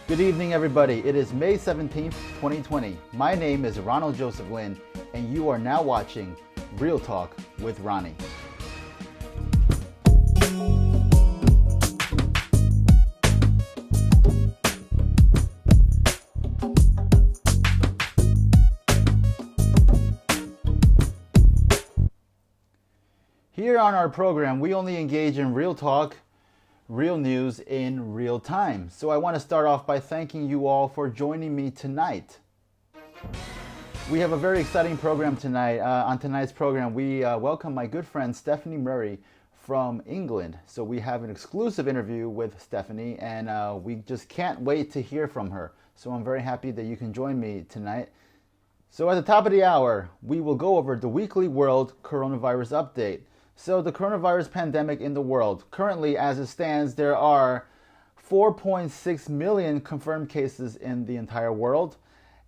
Good evening, everybody. It is May 17th, 2020. My name is Ronald Joseph Lin, and you are now watching Real Talk with Ronnie. Here on our program, we only engage in real talk, real news in real time. So I want to start off by thanking you all for joining me tonight. We have a very exciting program tonight. On tonight's program, we welcome my good friend Stephanie Murray from England. So we have an exclusive interview with Stephanie, and we just can't wait to hear from her. So I'm very happy that you can join me tonight. So at the top of the hour, we will go over the weekly world coronavirus update. So the coronavirus pandemic in the world. Currently, as it stands, there are 4.6 million confirmed cases in the entire world,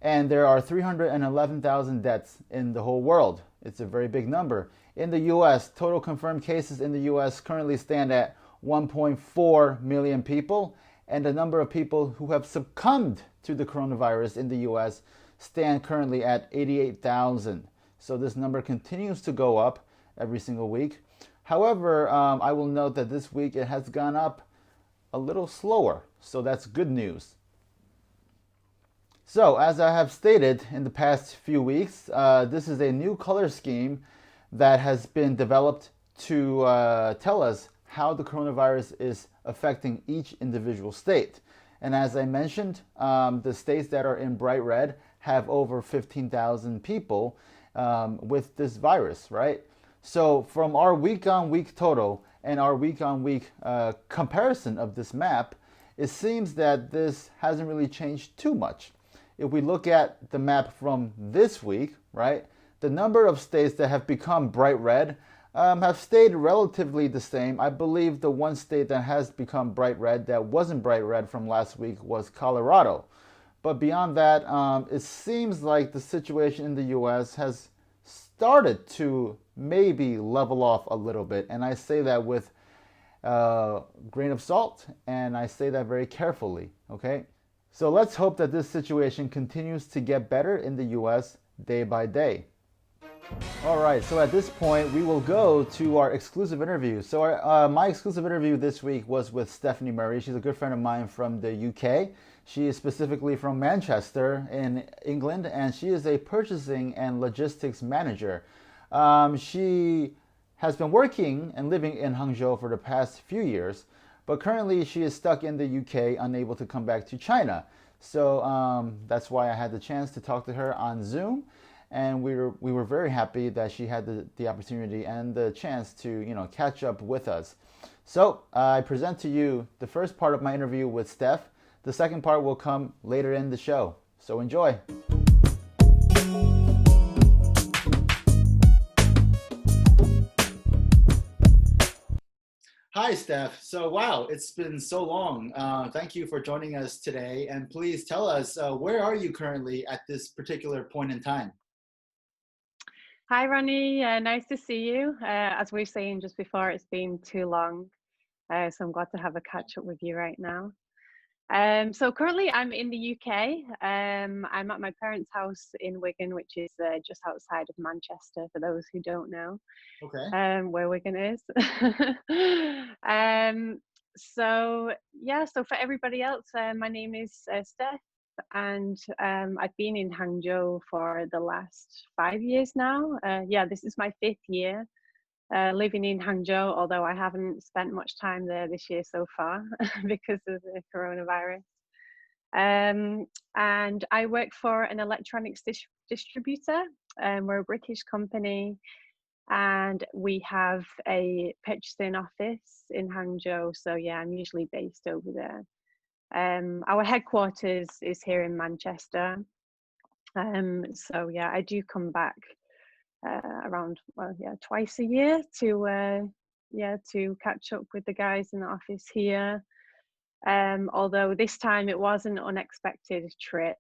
and there are 311,000 deaths in the whole world. It's a very big number. In the US, total confirmed cases in the US currently stand at 1.4 million people, and the number of people who have succumbed to the coronavirus in the US stand currently at 88,000. So this number continues to go up every single week. However, I will note that this week it has gone up a little slower, so that's good news. So, as I have stated in the past few weeks, this is a new color scheme that has been developed to tell us how the coronavirus is affecting each individual state. And as I mentioned, the states that are in bright red have over 15,000 people with this virus, right? So from our week-on-week total and our week-on-week comparison of this map, it seems that this hasn't really changed too much. If we look at the map from this week, right, the number of states that have become bright red have stayed relatively the same. I believe the one state that has become bright red that wasn't bright red from last week was Colorado. But beyond that, it seems like the situation in the U.S. has started to maybe level off a little bit. And I say that with a grain of salt, and I say that very carefully, okay? So let's hope that this situation continues to get better in the U.S. day by day. All right, so at this point, we will go to our exclusive interview. So my exclusive interview this week was with Stephanie Murray. She's a good friend of mine from the UK. She is specifically from Manchester in England, and she is a purchasing and logistics manager. She has been working and living in Hangzhou for the past few years, but currently she is stuck in the UK, unable to come back to China. So that's why I had the chance to talk to her on Zoom, and we were very happy that she had the opportunity and the chance to catch up with us. So I present to you the first part of my interview with Steph. The second part will come later in the show. So enjoy. Hi, Steph. So, wow, it's been so long. Thank you for joining us today. And please tell us, where are you currently at this particular point in time? Hi, Ronnie. Nice to see you. As we were saying just before, it's been too long. So I'm glad to have a catch up with you right now. So currently I'm in the UK. I'm at my parents' house in Wigan, which is just outside of Manchester, for those who don't know Okay. where Wigan is. So yeah, so for everybody else, my name is Steph, and I've been in Hangzhou for the last 5 years now. Yeah, this is my fifth year living in Hangzhou, although I haven't spent much time there this year so far because of the coronavirus. And I work for an electronics distributor. We're a British company, and we have a purchasing office in Hangzhou. So yeah, I'm usually based over there. Our headquarters is here in Manchester. So yeah, I do come back around twice a year to catch up with the guys in the office here. Although this time it was an unexpected trip.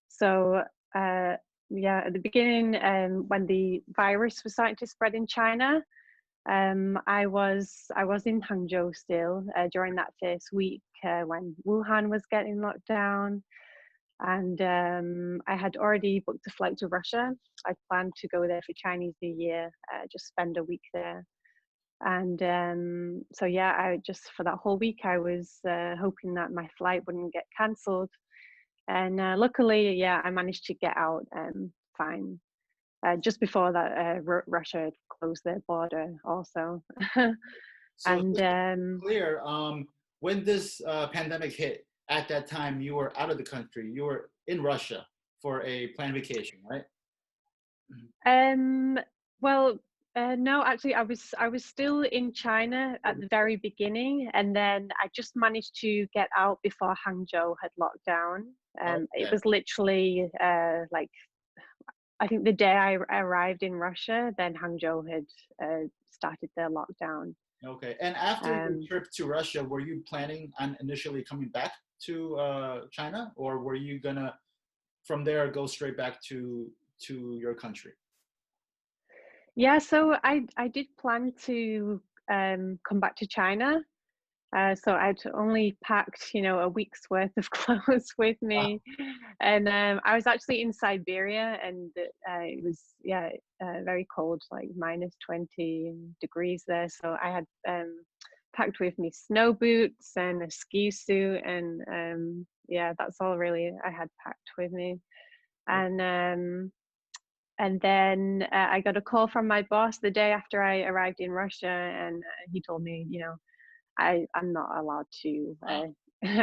So at the beginning, when the virus was starting to spread in China, I was in Hangzhou still during that first week when Wuhan was getting locked down, and I had already booked a flight to Russia. I planned to go there for Chinese New Year, just spend a week there. And so yeah, I just for that whole week I was hoping that my flight wouldn't get cancelled, and luckily, yeah, I managed to get out fine. Just before that, Russia had closed their border also. So And just to be clear, when this pandemic hit, at that time you were out of the country. You were in Russia for a planned vacation, right? um, well, no, actually, I was still in China at the very beginning, and then I just managed to get out before Hangzhou had locked down. It Okay. was literally like I think the day I arrived in Russia, then Hangzhou had started their lockdown. Okay. And after your Um, trip to Russia, were you planning on initially coming back to China, or were you gonna from there go straight back to your country? yeah, so I did plan to come back to China. So I'd only packed, a week's worth of clothes with me, and I was actually in Siberia, and it was yeah very cold, like -20 degrees there. So I had packed with me snow boots and a ski suit, and yeah, that's all really I had packed with me. And then I got a call from my boss the day after I arrived in Russia, and he told me, I'm not allowed to Wow.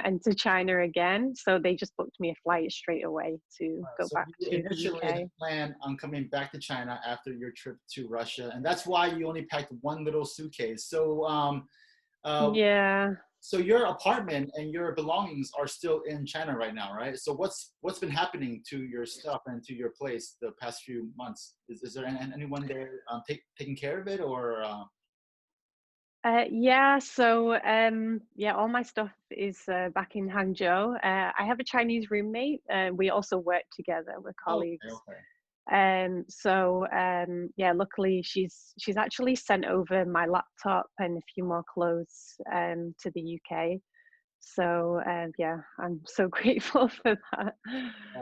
enter China again. So they just booked me a flight straight away to go So back you to the initially had UK. planned on coming back to China after your trip to Russia, and that's why you only packed one little suitcase. Uh, Yeah. so your apartment and your belongings are still in China right now, right? So what's been happening to your stuff and to your place the past few months? Is there anyone there taking care of it, or Yeah, so yeah, all my stuff is back in Hangzhou. I have a Chinese roommate. We also work together. We're okay, colleagues. okay, So yeah, luckily she's actually sent over my laptop and a few more clothes to the UK. So yeah, I'm so grateful for that.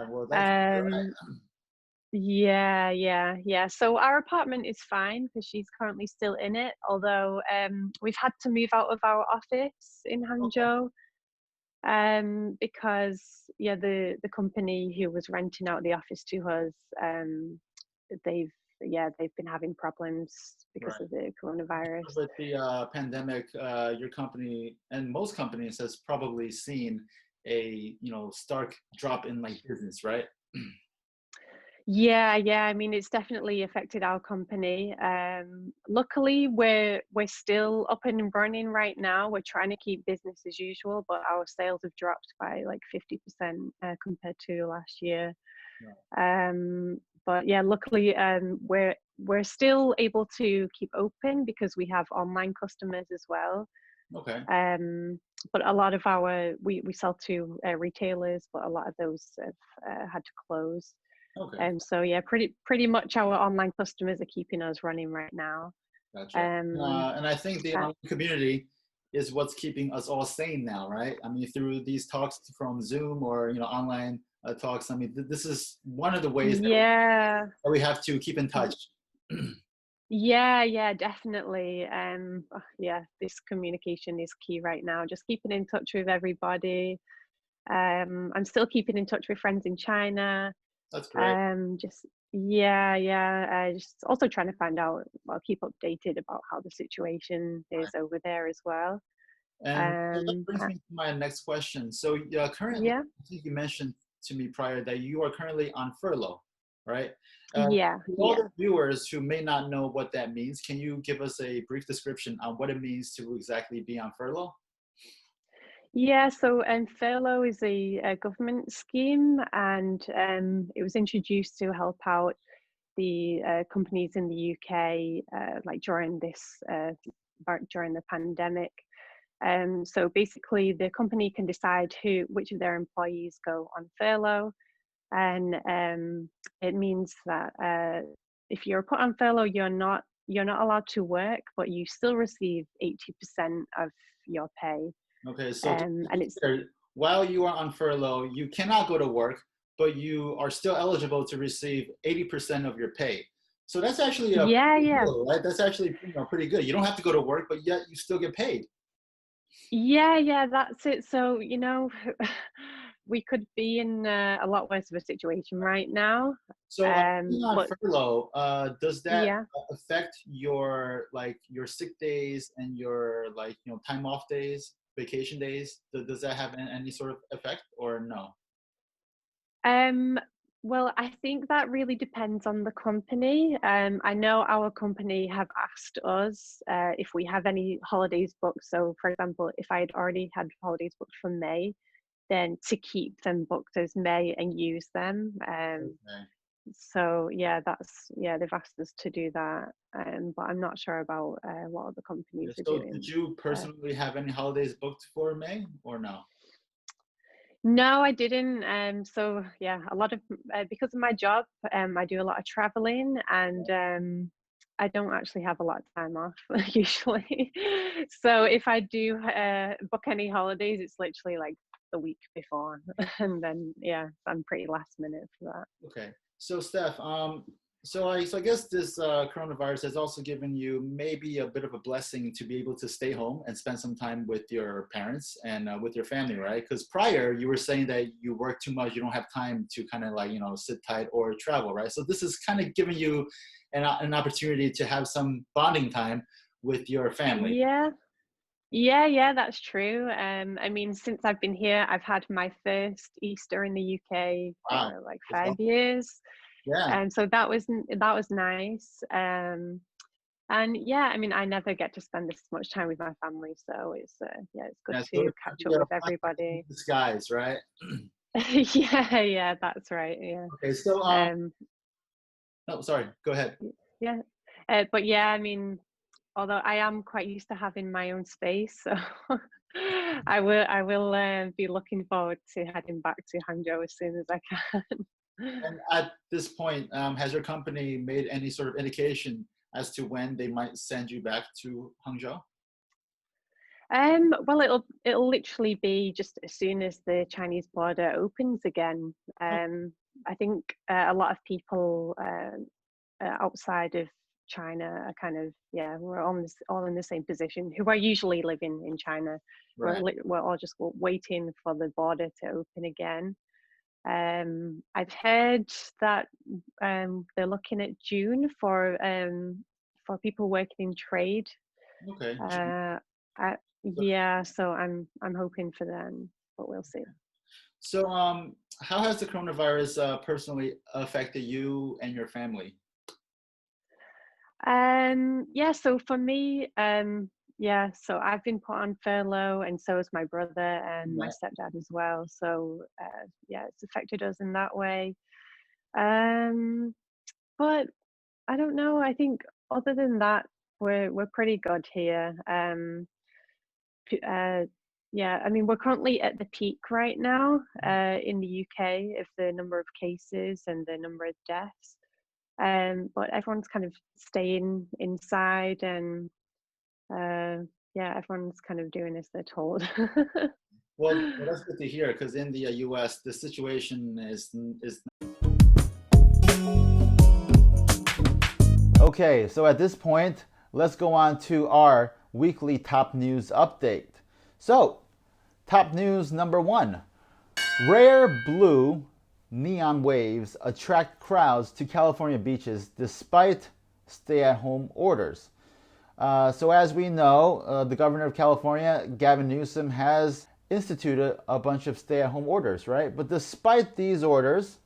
well that's good, Um, yeah, yeah, yeah. So our apartment is fine because she's currently still in it. Although we've had to move out of our office in okay, Hangzhou because yeah, the company who was renting out the office to us, they've they've been having problems because right. of the coronavirus. With the pandemic, your company and most companies has probably seen a stark drop in like business, right? Yeah, yeah. I mean, it's definitely affected our company. Luckily, we're still up and running right now. We're trying to keep business as usual, but our sales have dropped by like 50% compared to last year. Right. But yeah, luckily, we're still able to keep open because we have online customers as well. Okay. But a lot of we sell to retailers, but a lot of those have had to close. Okay. So yeah, pretty much our online customers are keeping us running right now. Gotcha. Um, And I think the uh, online community is what's keeping us all sane now, right? I mean, through these talks from Zoom or online talks. I mean, this is one of the ways yeah, that we have to keep in touch. yeah, yeah, definitely. Yeah, this communication is key right now. Just keeping in touch with everybody. I'm still keeping in touch with friends in China. That's great. Just yeah, yeah. Just also trying to find out, well, keep updated about how the situation is over there as well. And that Um, brings uh, me to my next question. So currently, yeah, I think you mentioned to me prior that you are currently on furlough, right? yeah, For all yeah. the viewers who may not know what that means, can you give us a brief description on what it means to exactly be on furlough? Yeah, so furlough is a government scheme, and it was introduced to help out the companies in the UK, like during the pandemic. So basically, the company can decide which of their employees go on furlough, and it means that if you're put on furlough, you're not you're not allowed to work, but you still receive 80% of your pay. Okay, so to And be it's clear, while you are on furlough, you cannot go to work, but you are still eligible to receive 80% of your pay. So that's actually a yeah, pretty yeah. deal, right? That's actually, pretty good. You don't have to go to work, but yet you still get paid. Yeah, that's it. So, we could be in a lot worse of a situation right now. So being on But furlough, does that yeah. affect your your sick days and your time off days, vacation days? Does that have any sort of effect or no? Um, well, I think that really depends on the company. I know our company have asked us if we have any holidays booked. So, for example, if I had already had holidays booked for May, then to keep them booked as May and use them. Okay. So yeah, they've asked us to do that. But I'm not sure about what other Yeah, companies are so did doing. you Uh, personally have any holidays booked for May or no? No, I didn't. So yeah, a lot of because of my job, I do a lot of traveling, and I don't actually have a lot of time off usually. So if I do book any holidays, it's literally like the week before, and then yeah, I'm pretty last minute for that. Okay. So Steph, so I guess this coronavirus has also given you maybe a bit of a blessing to be able to stay home and spend some time with your parents and with your family, right? Because prior you were saying that you work too much, you don't have time to kind of sit tight or travel, right? So this is kind of giving you an opportunity to have some bonding time with your family. Yeah, yeah, that's true. I mean, since I've been here, I've had my first Easter in the UK Wow. for like That's 5 years. Yeah. And so that was nice. And yeah, I mean, I never get to spend this much time with my family, so it's yeah, it's good Yeah. So to it could catch be up a with blessing in everybody. disguise, right? Yeah, that's right. Yeah. Okay. So Um, no, sorry. Go ahead. yeah. But yeah, I mean, although I am quite used to having my own space, so I will be looking forward to heading back to Hangzhou as soon as I can. And at this point, has your company made any sort of indication as to when they might send you back to Hangzhou? Well, it'll literally be just as soon as the Chinese border opens again. Oh, I think a lot of people outside of China are kind of we're all in the same position who are usually living in China. right. We're all just waiting for the border to open again. I've heard that they're looking at June for people working in trade. Okay. Uh, yeah, so I'm hoping for them, but we'll see. So, how has the coronavirus personally affected you and your family? Yeah, so for me, yeah, so I've been put on furlough, and so has my brother and my Right. stepdad as well. So yeah, it's affected us in that way. Um, but I don't know. I think other than that, we're pretty good here. P- uh, yeah, I mean, we're currently at the peak right now in the UK of the number of cases and the number of deaths. But everyone's kind of staying inside, and uh, yeah, everyone's kind of doing as they're told. Well, that's good to hear because in the U.S. the situation is. Okay, so at this point, let's go on to our weekly top news update. So, top news number one: rare blue neon waves attract crowds to California beaches despite stay-at-home orders. So as we know, the governor of California, Gavin Newsom, has instituted a bunch of stay-at-home orders, right? But despite these orders,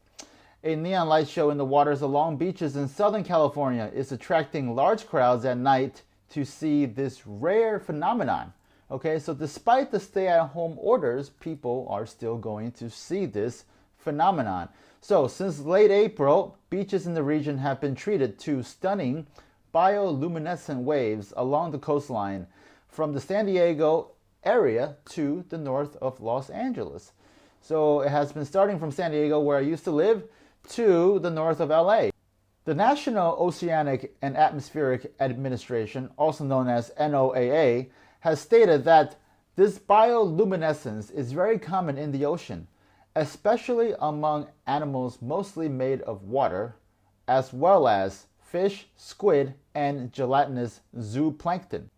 a neon light show in the waters along beaches in Southern California is attracting large crowds at night to see this rare phenomenon. Okay, so despite the stay-at-home orders, people are still going to see this phenomenon. So since late April, beaches in the region have been treated to stunning bioluminescent waves along the coastline from the San Diego area to the north of Los Angeles. So it has been starting from San Diego, where I used to live, to the north of LA. The National Oceanic and Atmospheric Administration, also known as NOAA, has stated that this bioluminescence is very common in the ocean, especially among animals mostly made of water, as well as fish, squid, and gelatinous zooplankton.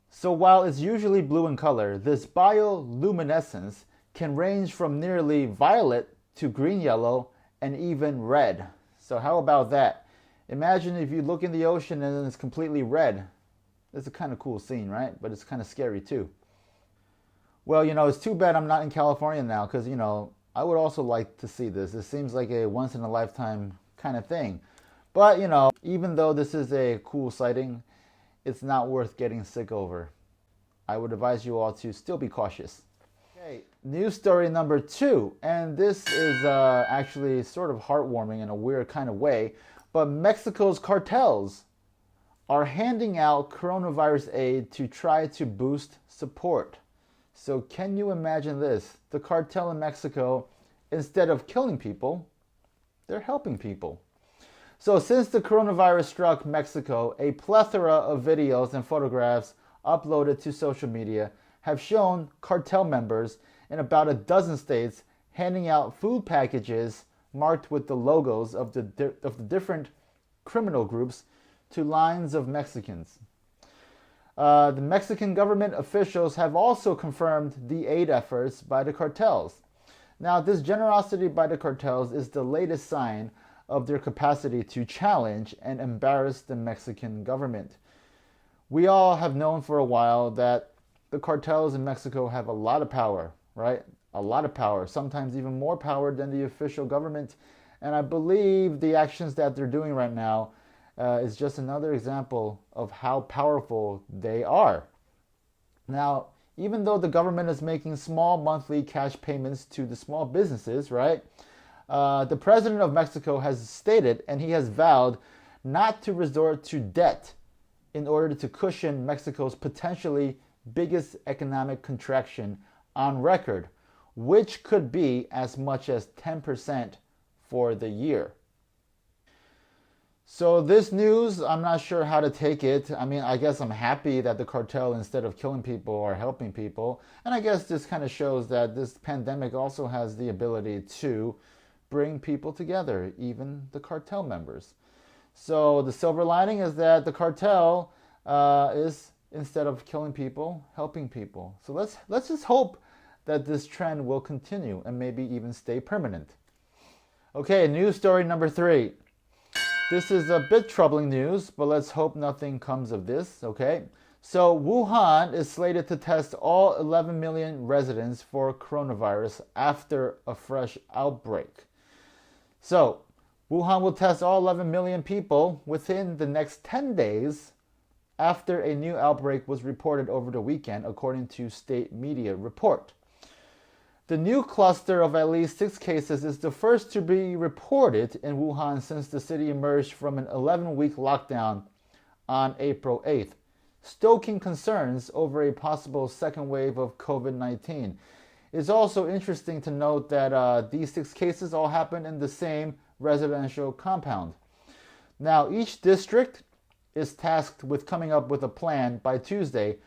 So while it's usually blue in color, this bioluminescence can range from nearly violet to green-yellow and even red. So how about that? Imagine if you look in the ocean and it's completely red. It's a kind of cool scene, right? But it's kind of scary too. Well, it's too bad I'm not in California now because, I would also like to see this. It seems like a once-in-a-lifetime kind of thing. But, even though this is a cool sighting, it's not worth getting sick over. I would advise you all to still be cautious. Okay, news story number 2, and this is actually sort of heartwarming in a weird kind of way, but Mexico's cartels are handing out coronavirus aid to try to boost support. So can you imagine this? The cartel in Mexico, instead of killing people, they're helping people. So since the coronavirus struck Mexico, a plethora of videos and photographs uploaded to social media have shown cartel members in about a dozen states handing out food packages marked with the logos of the different criminal groups to lines of Mexicans. The Mexican government officials have also confirmed the aid efforts by the cartels. Now, this generosity by the cartels is the latest sign of their capacity to challenge and embarrass the Mexican government. We all have known for a while that the cartels in Mexico have a lot of power, right? A lot of power, sometimes even more power than the official government. And I believe the actions that they're doing right now is just another example of how powerful they are. Now, even though the government is making small monthly cash payments to the small businesses, right? The president of Mexico has stated and he has vowed not to resort to debt in order to cushion Mexico's potentially biggest economic contraction on record, which could be as much as 10% for the year. So this news, I'm not sure how to take it. I mean, I guess I'm happy that the cartel, instead of killing people, are helping people. And I guess this kind of shows that this pandemic also has the ability to bring people together, even the cartel members. So the silver lining is that the cartel is, instead of killing people, helping people. So let's just hope that this trend will continue and maybe even stay permanent. Okay, news story number 3. This is a bit troubling news, but let's hope nothing comes of this, okay? So Wuhan is slated to test all 11 million residents for coronavirus after a fresh outbreak. So Wuhan will test all 11 million people within the next 10 days after a new outbreak was reported over the weekend, according to state media report. The new cluster of at least 6 cases is the first to be reported in Wuhan since the city emerged from an 11-week lockdown on April 8th, stoking concerns over a possible second wave of COVID-19. It's also interesting to note that these 6 cases all happened in the same residential compound. Now, each district is tasked with coming up with a plan by Tuesday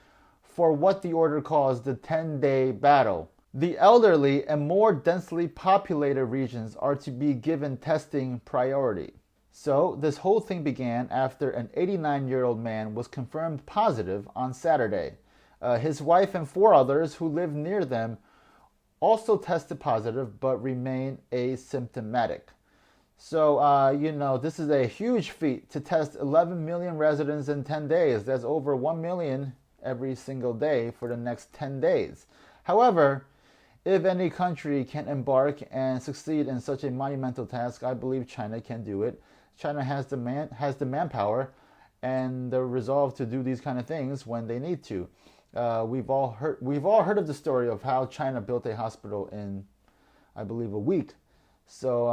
for what the order calls the 10-day battle. The elderly and more densely populated regions are to be given testing priority. So this whole thing began after an 89-year-old man was confirmed positive on Saturday. His wife and 4 others who live near them also tested positive but remain asymptomatic. So, this is a huge feat to test 11 million residents in 10 days. That's over 1 million every single day for the next 10 days. However, if any country can embark and succeed in such a monumental task, I believe China can do it. China has the manpower and the resolve to do these kind of things when they need to. We've all heard of the story of how China built a hospital in, I believe, a week. So,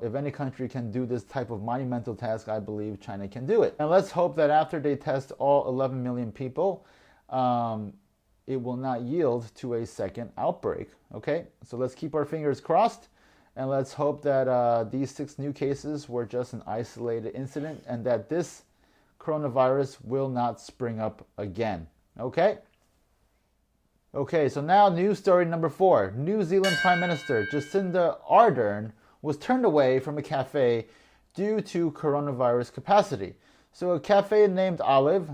if any country can do this type of monumental task, I believe China can do it. And let's hope that after they test all 11 million people, it will not yield to a second outbreak. Okay, so let's keep our fingers crossed And let's hope that these 6 new cases were just an isolated incident and that this coronavirus will not spring up again. Okay? Okay, so now news story number 4. New Zealand Prime Minister Jacinda Ardern was turned away from a cafe due to coronavirus capacity. So a cafe named Olive,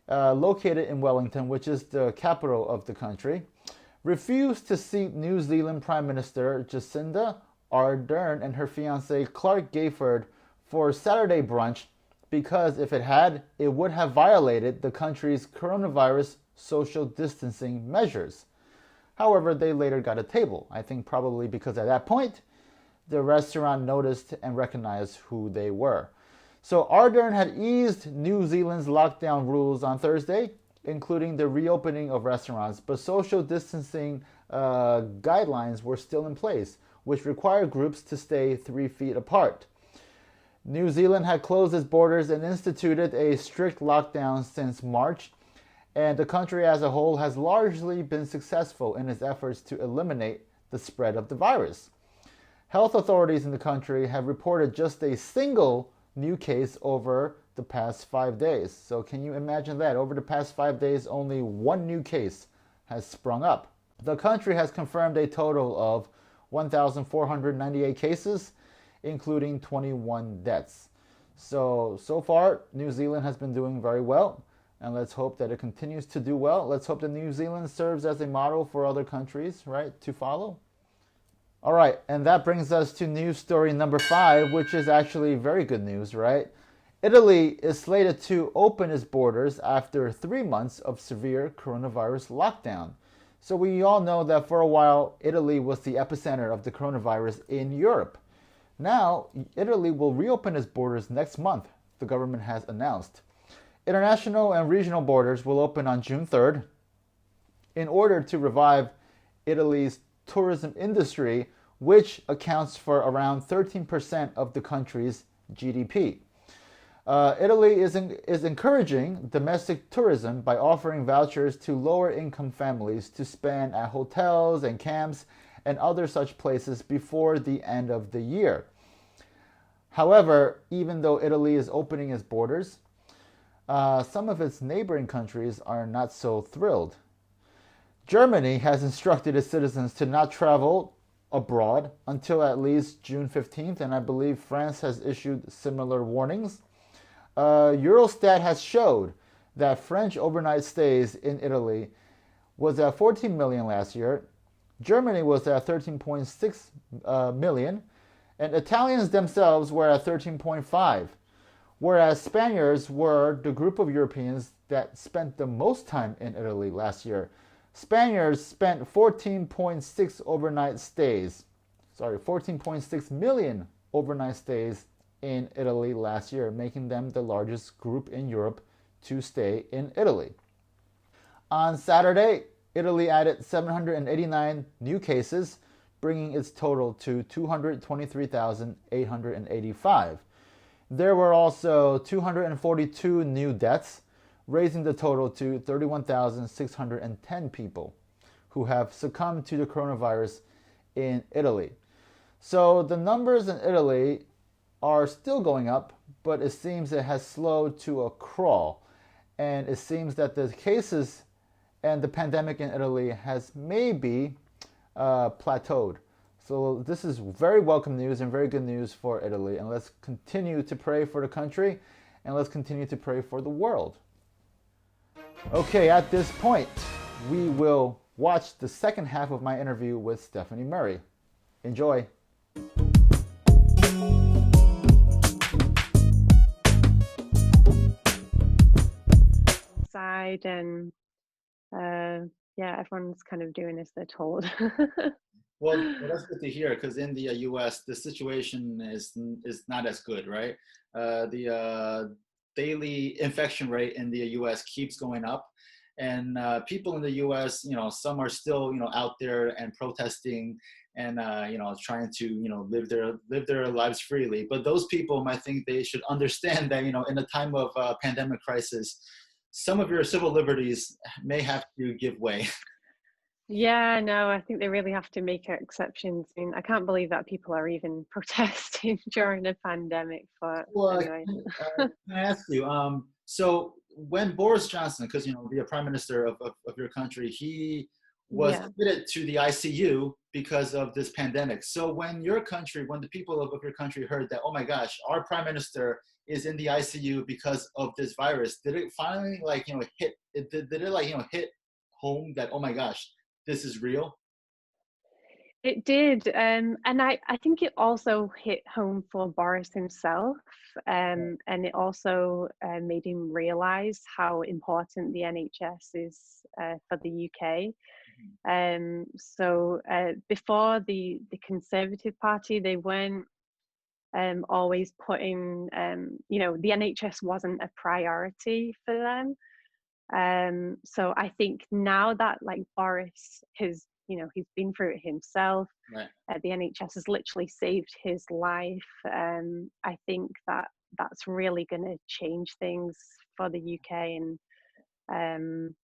located in Wellington, which is the capital of the country, refused to seat New Zealand Prime Minister Jacinda Ardern and her fiance Clark Gayford for Saturday brunch because if it had, it would have violated the country's coronavirus social distancing measures. However, they later got a table, I think probably because at that point, the restaurant noticed and recognized who they were. So Ardern had eased New Zealand's lockdown rules on Thursday, including the reopening of restaurants, but social distancing guidelines were still in place, which require groups to stay 3 feet apart. New Zealand had closed its borders and instituted a strict lockdown since March, and the country as a whole has largely been successful in its efforts to eliminate the spread of the virus. Health authorities in the country have reported just a single new case over the past 5 days. So can you imagine that? Over the past 5 days, only 1 new case has sprung up. The country has confirmed a total of 1,498 cases, including 21 deaths. So far, New Zealand has been doing very well, and let's hope that it continues to do well. Let's hope that New Zealand serves as a model for other countries, right, to follow. All right, and that brings us to news story number 5, which is actually very good news, right? Italy is slated to open its borders after 3 months of severe coronavirus lockdown. So we all know that for a while, Italy was the epicenter of the coronavirus in Europe. Now, Italy will reopen its borders next month, the government has announced. International and regional borders will open on June 3rd in order to revive Italy's tourism industry, which accounts for around 13% of the country's GDP. Italy is encouraging domestic tourism by offering vouchers to lower income families to spend at hotels and camps and other such places before the end of the year. However, even though Italy is opening its borders, some of its neighboring countries are not so thrilled. Germany has instructed its citizens to not travel abroad until at least June 15th, and I believe France has issued similar warnings. Eurostat has showed that French overnight stays in Italy was at 14 million last year, Germany was at 13.6 million, and Italians themselves were at 13.5, whereas Spaniards were the group of Europeans that spent the most time in Italy last year. Spaniards spent 14.6 million overnight stays in Italy last year, making them the largest group in Europe to stay in Italy. On Saturday, Italy added 789 new cases, bringing its total to 223,885. There were also 242 new deaths, raising the total to 31,610 people who have succumbed to the coronavirus in Italy. So the numbers in Italy are still going up, but it seems it has slowed to a crawl. And it seems that the cases and the pandemic in Italy has maybe plateaued. So this is very welcome news and very good news for Italy. And let's continue to pray for the country, and let's continue to pray for the world. Okay, at this point, we will watch the second half of my interview with Stephanie Murray. Enjoy. Side and everyone's kind of doing as they're told. Well, that's good to hear, because in the U.S. the situation is not as good, right? The daily infection rate in the U.S. keeps going up, and people in the U.S., some are still, out there and protesting and trying to live their lives freely. But those people, I think they should understand that in a time of pandemic crisis, some of your civil liberties may have to give way. Yeah, no, I think they really have to make exceptions. I mean, I can't believe that people are even protesting during a pandemic, but Well, anyway. can I ask you? So when Boris Johnson, because the Prime Minister of your country, he was Yeah. admitted to the ICU because of this pandemic. So when your country, when the people of your country heard that, oh my gosh, our Prime Minister is in the ICU because of this virus, did it finally hit? Did it hit home that, oh my gosh, this is real? It did, and I think it also hit home for Boris himself, and it also made him realise how important the NHS is for the UK. So before the Conservative Party, they weren't always putting, the NHS wasn't a priority for them. So I think now that like Boris has, he's been through it himself. Right. The NHS has literally saved his life. I think that that's really going to change things for the UK, and um,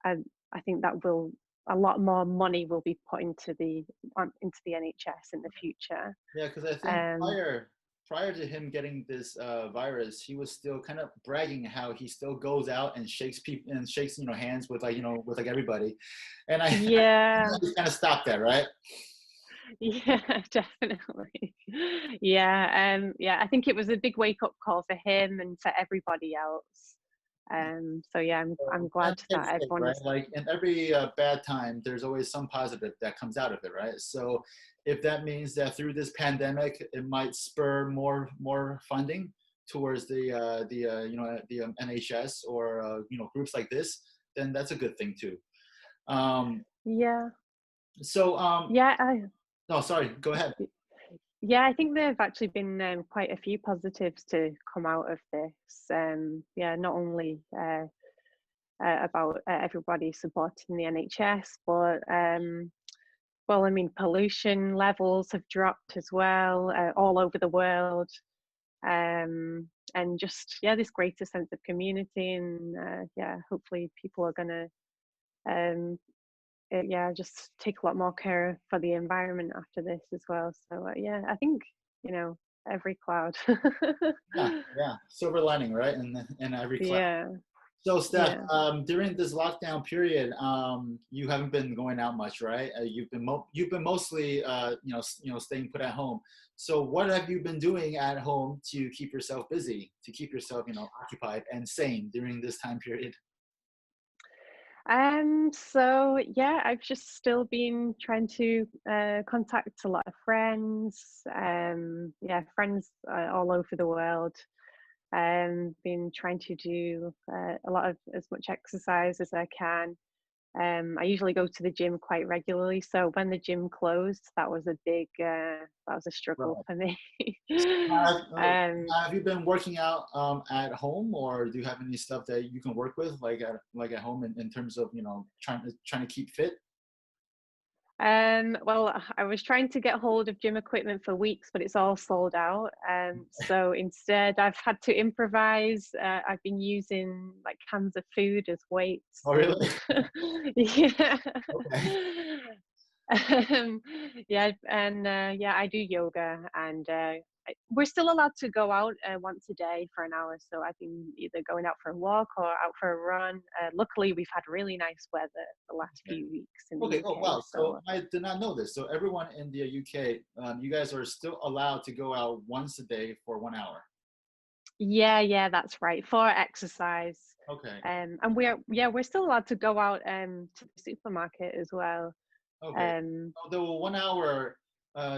I, I think that will a lot more money will be put into the NHS in the future. Yeah, because I think Um, prior to him getting this virus, he was still kind of bragging how he still goes out and shakes people and shakes hands with with like everybody, and I yeah, he's kind of stopped that, right? yeah, definitely. Yeah, I think it was a big wake up call for him and for everybody else. So yeah, I'm So glad that's that it, right? everyone's. Like in every bad time, there's always some positive that comes out of it, right? So if that means that through this pandemic, it might spur more funding towards the NHS or groups like this, then that's a good thing too. Um, Yeah, so yeah, no, sorry, go ahead. yeah. I think there have actually been quite a few positives to come out of this. Yeah, not only about everybody supporting the NHS, but well, I mean, pollution levels have dropped as well all over the world, and just this greater sense of community, and yeah, hopefully people are gonna just take a lot more care for the environment after this as well. So yeah, I think every cloud. Yeah, yeah, silver lining, right? In every class. Yeah, So, Steph, yeah. during this lockdown period, you haven't been going out much, right? You've been mostly, staying put at home. So, what have you been doing at home to keep yourself busy, to keep yourself, occupied and sane during this time period? So yeah, I've just still been trying to contact a lot of friends. Yeah, friends all over the world. Been trying to do a lot of as much exercise as I can. I usually go to the gym quite regularly, so when the gym closed, that was a big that was a struggle Right. for me. Have, um, have you been working out at home, or do you have any stuff that you can work with, like at home, in terms of trying to keep fit? well, I was trying to get hold of gym equipment for weeks, but it's all sold out. So instead, I've had to improvise. I've been using like cans of food as weights, Oh, and really? yeah, Okay. um, yeah, and yeah, I do yoga, and we're still allowed to go out once a day for an hour. So I've been either going out for a walk or out for a run. Luckily, we've had really nice weather the last few weeks in the Okay. Oh, UK. wow. So So I did not know this. So everyone in the UK, you guys are still allowed to go out once a day for 1 hour. yeah, that's right, for exercise. Okay. And we're still allowed to go out to the supermarket as well. Okay. Um, So the 1 hour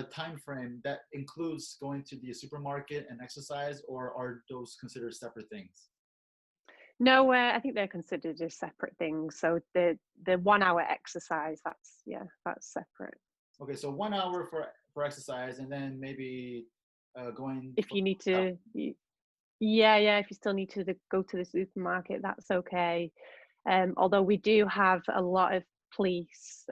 time frame that includes going to the supermarket and exercise, or are those considered separate things? no, I think they're considered as separate things. So the 1 hour exercise, that's separate. Okay. So 1 hour for exercise, and then maybe going If for you need to, yeah, if you still need to go to the supermarket, that's okay. Although we do have a lot of police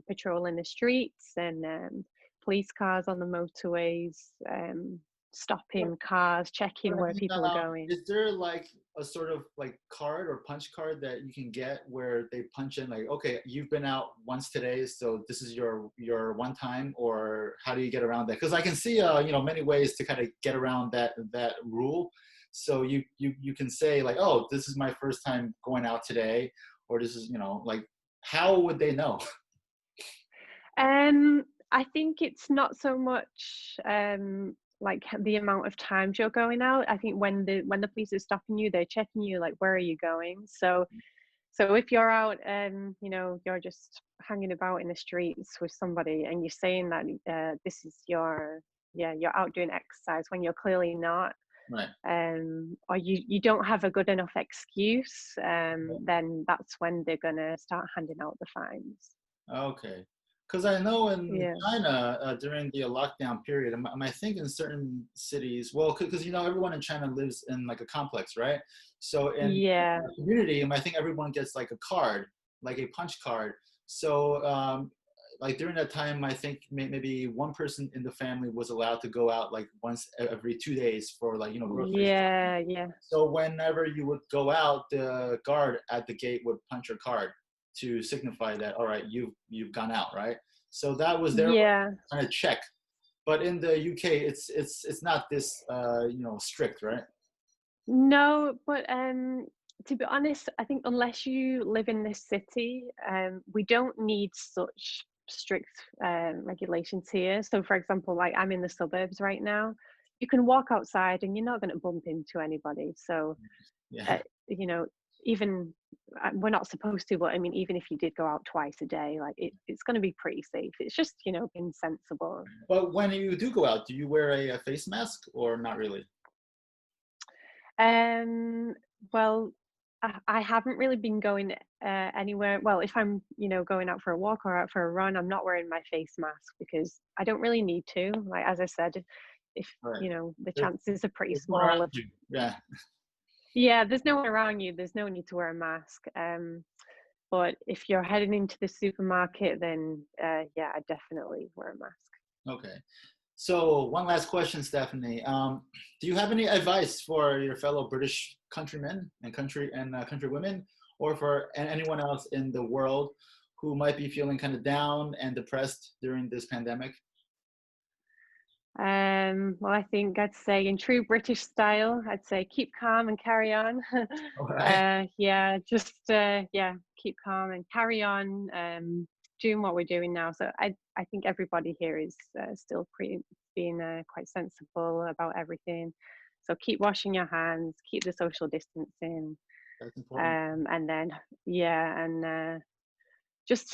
patrolling the streets, and police cars on the motorways, what, stopping cars, checking what I where mean, people are going. is there like a sort of like card or punch card that you can get where they punch in like, okay, you've been out once today, so this is your one time, or how do you get around that? Because I can see many ways to kind of get around that rule. So you can say like, oh, this is my first time going out today, or this is like, how would they know? I think it's not so much like the amount of times you're going out. I think when the police are stopping you, they're checking you like, where are you going? So if you're out and you're just hanging about in the streets with somebody and you're saying that this is you're out doing exercise when you're clearly not, Right. or you don't have a good enough excuse, then that's when they're gonna start handing out the fines. Okay. Because I know in Yeah. China during the lockdown period, I think in certain cities, well, because everyone in China lives in like a complex, right? So in Yeah. the community, I think everyone gets like a card, like a punch card. So like during that time, I think maybe one person in the family was allowed to go out like once every 2 days for like grocery shopping. Yeah. Yeah. So whenever you would go out, the guard at the gate would punch your card to signify that, all right, you've gone out, right? So that was their Yeah. kind of check. But in the UK, it's not this strict, right? No, but to be honest, I think unless you live in this city, we don't need such strict regulations here. So, for example, like I'm in the suburbs right now, you can walk outside and you're not going to bump into anybody. So, Yeah. uh, you know, even we're not supposed to, but I mean, even if you did go out twice a day, like it's going to be pretty safe. It's just, being sensible. But when you do go out, do you wear a face mask or not really? Um, well, I haven't really been going anywhere. Well, if I'm, going out for a walk or out for a run, I'm not wearing my face mask because I don't really need to. Like as I said, if Right. the There's, chances are pretty there's one around small of, you. Yeah. yeah, there's no one around you. There's no need to wear a mask. But if you're heading into the supermarket, then yeah, I definitely wear a mask. Okay. So one last question, Stephanie. Do you have any advice for your fellow British countrymen and countrywomen, or for anyone else in the world who might be feeling kind of down and depressed during this pandemic? Well, I think I'd say in true British style, I'd say keep calm and carry on. All right. Yeah, just yeah, keep calm and carry on doing what we're doing now. So I think everybody here is still being quite sensible about everything. So keep washing your hands, keep the social distancing, That's important. and then yeah, and just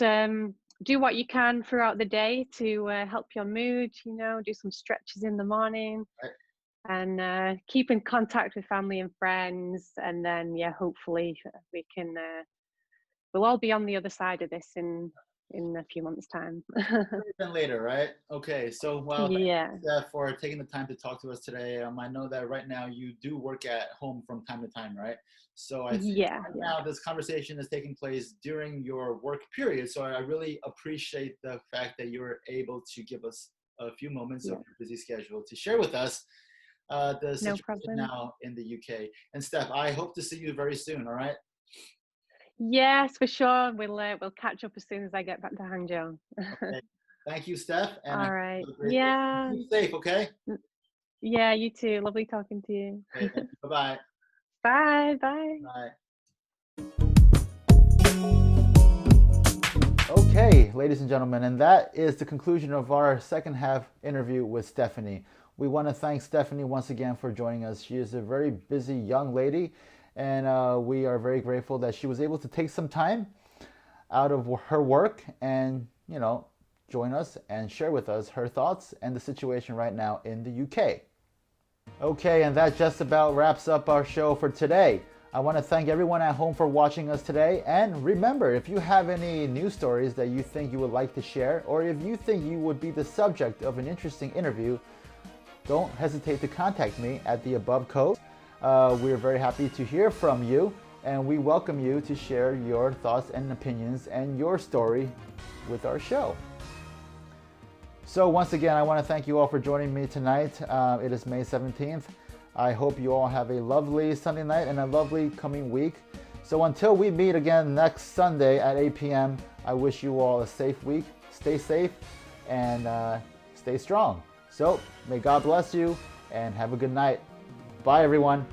do what you can throughout the day to help your mood, do some stretches in the morning Right. and keep in contact with family and friends. And then, yeah, hopefully we'll all be on the other side of this in a few months' time. Then later, right? Okay. So, well, thank Yeah. you, Steph, for taking the time to talk to us today. I know that right now you do work at home from time to time, right? So I think Yeah. right Yeah. now this conversation is taking place during your work period. So I really appreciate the fact that you're able to give us a few moments of Yeah. your busy schedule to share with us the No situation problem. now in the UK. And Steph, I hope to see you very soon. All right. Yes, for sure. We'll catch up as soon as I get back to Hangzhou. Okay. Thank you, Steph, and All right. have a great day. Yeah. Keep safe, okay? Yeah, you too. Lovely talking to you. Okay, thank you. Bye-bye. Bye. Bye. Bye. Okay, ladies and gentlemen, and that is the conclusion of our second half interview with Stephanie. We want to thank Stephanie once again for joining us. She is a very busy young lady, and we are very grateful that she was able to take some time out of her work and, join us and share with us her thoughts and the situation right now in the UK. Okay, and that just about wraps up our show for today. I want to thank everyone at home for watching us today. And remember, if you have any news stories that you think you would like to share, or if you think you would be the subject of an interesting interview, don't hesitate to contact me at the above code. We're very happy to hear from you, and we welcome you to share your thoughts and opinions and your story with our show. So once again, I want to thank you all for joining me tonight. It is May 17th. I hope you all have a lovely Sunday night and a lovely coming week. So until we meet again next Sunday at 8 p.m., I wish you all a safe week. Stay safe and stay strong. So may God bless you and have a good night. Bye, everyone.